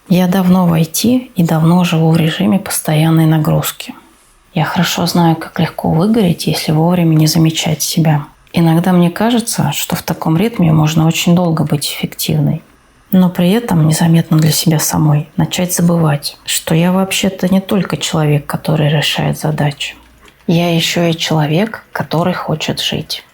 Я давно в IT и давно живу в режиме постоянной нагрузки. Я хорошо знаю, как легко выгореть, если вовремя не замечать себя. Иногда мне кажется, что в таком ритме можно очень долго быть эффективной. Но при этом незаметно для себя самой начать забывать, что я вообще-то не только человек, который решает задачи. Я еще и человек, который хочет жить.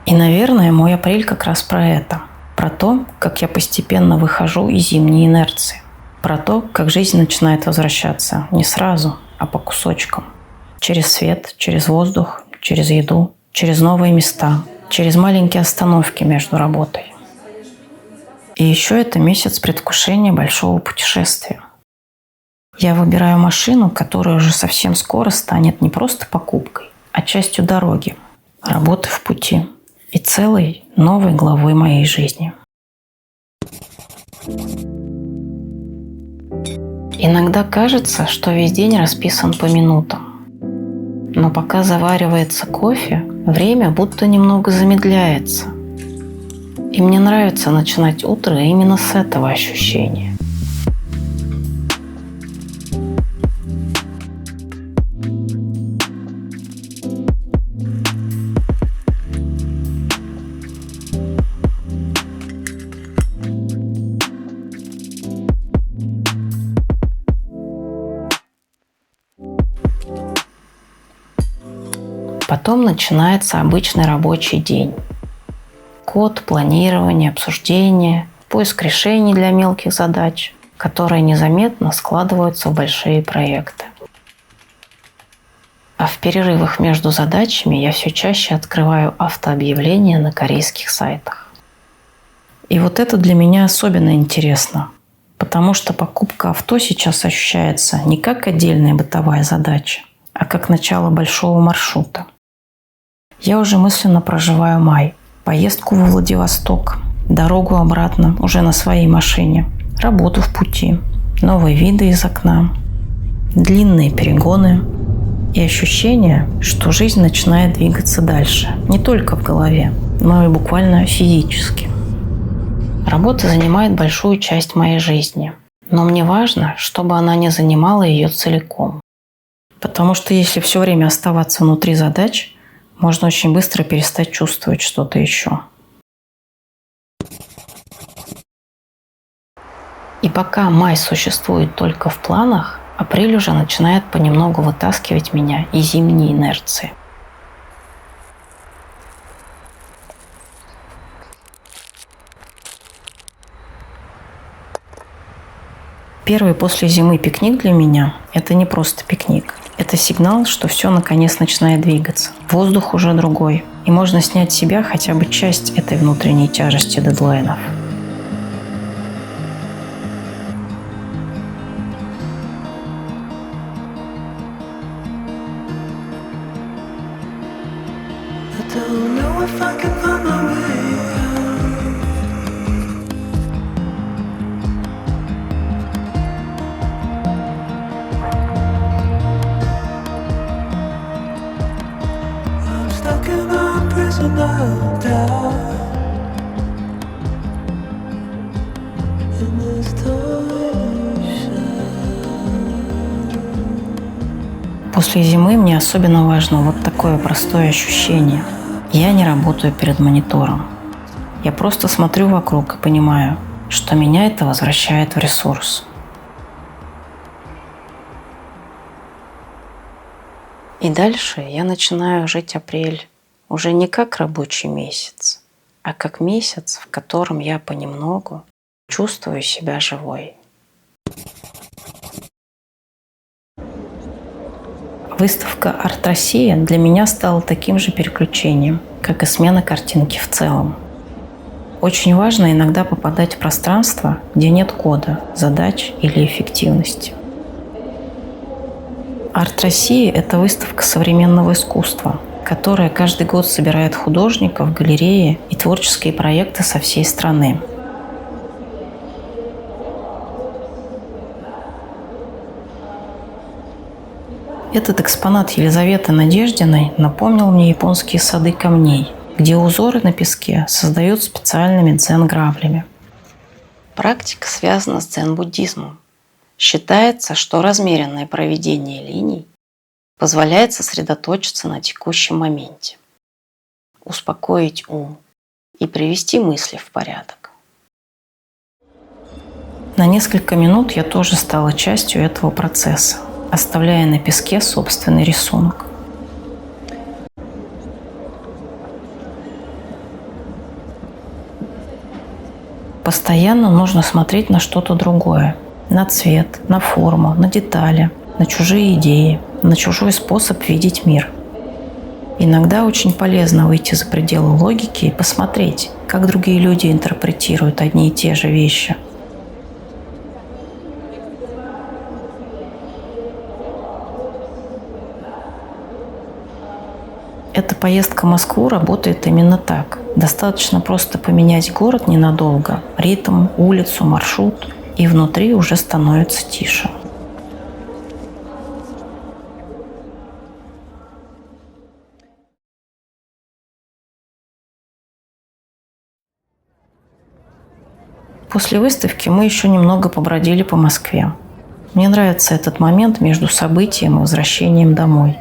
И, наверное, мой апрель как раз про это. Про то, как я постепенно выхожу из зимней инерции. Про то, как жизнь начинает возвращаться не сразу, а по кусочкам. Через свет, через воздух, через еду, через новые места, через маленькие остановки между работой. И еще это месяц предвкушения большого путешествия. Я выбираю машину, которая уже совсем скоро станет не просто покупкой, а частью дороги, работы в пути и целой новой главой моей жизни. Иногда кажется, что весь день расписан по минутам. Но пока заваривается кофе, время будто немного замедляется. И мне нравится начинать утро именно с этого ощущения. Потом начинается обычный рабочий день. Код, планирование, обсуждение, поиск решений для мелких задач, которые незаметно складываются в большие проекты. А в перерывах между задачами я все чаще открываю автообъявления на корейских сайтах. И вот это для меня особенно интересно, потому что покупка авто сейчас ощущается не как отдельная бытовая задача, а как начало большого маршрута. Я уже мысленно проживаю май, поездку во Владивосток, дорогу обратно уже на своей машине, работу в пути, новые виды из окна, длинные перегоны и ощущение, что жизнь начинает двигаться дальше, не только в голове, но и буквально физически. Работа занимает большую часть моей жизни, но мне важно, чтобы она не занимала ее целиком. Потому что если все время оставаться внутри задач, можно очень быстро перестать чувствовать что-то еще. И пока май существует только в планах, апрель уже начинает понемногу вытаскивать меня из зимней инерции. Первый после зимы пикник для меня – это не просто пикник. Это сигнал, что все наконец начинает двигаться. Воздух уже другой, и можно снять с себя хотя бы часть этой внутренней тяжести дедлайнов. После зимы мне особенно важно вот такое простое ощущение. Я не работаю перед монитором. Я просто смотрю вокруг и понимаю, что меня это возвращает в ресурс. И дальше я начинаю жить апрель уже не как рабочий месяц, а как месяц, в котором я понемногу чувствую себя живой. Выставка «Арт Россия» для меня стала таким же переключением, как и смена картинки в целом. Очень важно иногда попадать в пространство, где нет кода, задач или эффективности. «Арт России» — это выставка современного искусства, которая каждый год собирает художников, галереи и творческие проекты со всей страны. Этот экспонат Елизаветы Надеждиной напомнил мне японские сады камней. где узоры на песке создают специальными дзен-граблями. Практика связана с дзен-буддизмом. Считается, что размеренное проведение линий позволяет сосредоточиться на текущем моменте, успокоить ум и привести мысли в порядок. На несколько минут я тоже стала частью этого процесса, оставляя на песке собственный рисунок. Постоянно нужно смотреть на что-то другое. На цвет, на форму, на детали, на чужие идеи, на чужой способ видеть мир. Иногда очень полезно выйти за пределы логики и посмотреть, как другие люди интерпретируют одни и те же вещи. Эта поездка в Москву работает именно так. Достаточно просто поменять город ненадолго, ритм, улицу, маршрут, и внутри уже становится тише. После выставки мы еще немного побродили по Москве. Мне нравится этот момент между событием и возвращением домой,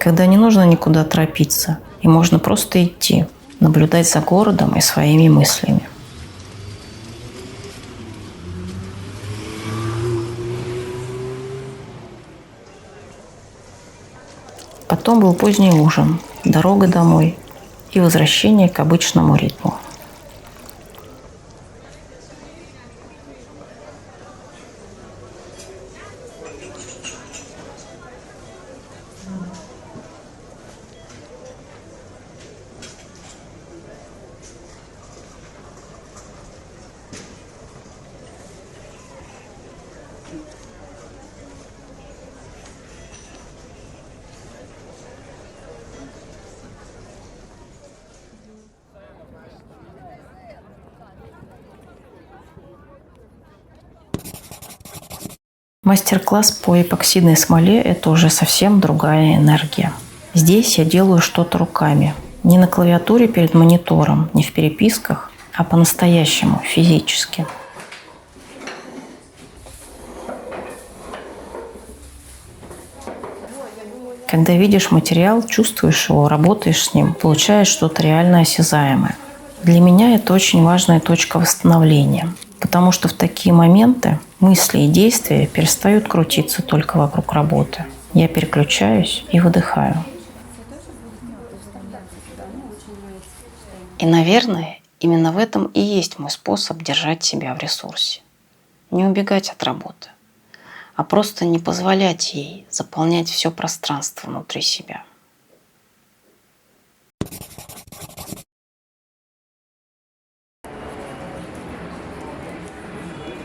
когда не нужно никуда торопиться, и можно просто идти, наблюдать за городом и своими мыслями. Потом был поздний ужин, дорога домой и возвращение к обычному ритму. Мастер-класс по эпоксидной смоле – это уже совсем другая энергия. Здесь я делаю что-то руками. Не на клавиатуре перед монитором, не в переписках, а по-настоящему, физически. Когда видишь материал, чувствуешь его, работаешь с ним, получаешь что-то реально осязаемое. Для меня это очень важная точка восстановления, потому что в такие моменты мысли и действия перестают крутиться только вокруг работы. Я переключаюсь и выдыхаю. И, наверное, именно в этом и есть мой способ держать себя в ресурсе. Не убегать от работы, а просто не позволять ей заполнять все пространство внутри себя.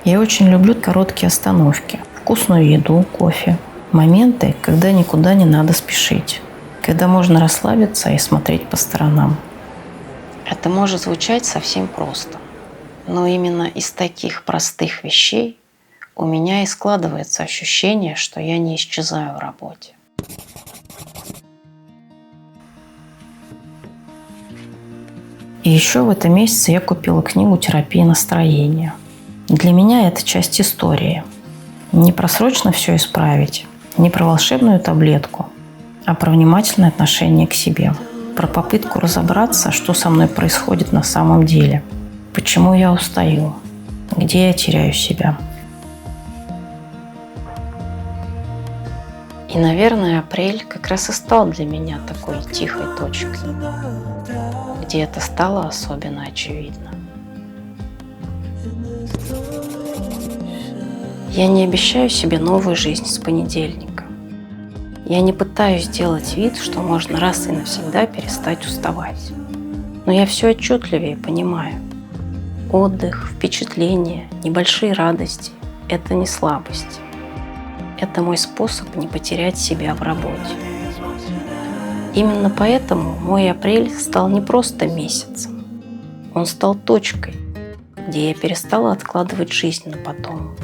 Я очень люблю короткие остановки, вкусную еду, кофе. Моменты, когда никуда не надо спешить, когда можно расслабиться и смотреть по сторонам. Это может звучать совсем просто, но именно из таких простых вещей у меня и складывается ощущение, что я не исчезаю в работе. И еще в этом месяце я купила книгу «Терапия настроения». Для меня это часть истории. Не про срочно все исправить, не про волшебную таблетку, а про внимательное отношение к себе, про попытку разобраться, что со мной происходит на самом деле, почему я устаю, где я теряю себя. И, наверное, апрель как раз и стал для меня такой тихой точкой, где это стало особенно очевидно. Я не обещаю себе новую жизнь с понедельника. Я не пытаюсь сделать вид, что можно раз и навсегда перестать уставать. Но я все отчетливее понимаю. Отдых, впечатления, небольшие радости – это не слабость. Это мой способ не потерять себя в работе. Именно поэтому мой апрель стал не просто месяцем. Он стал точкой, где я перестала откладывать жизнь на потом.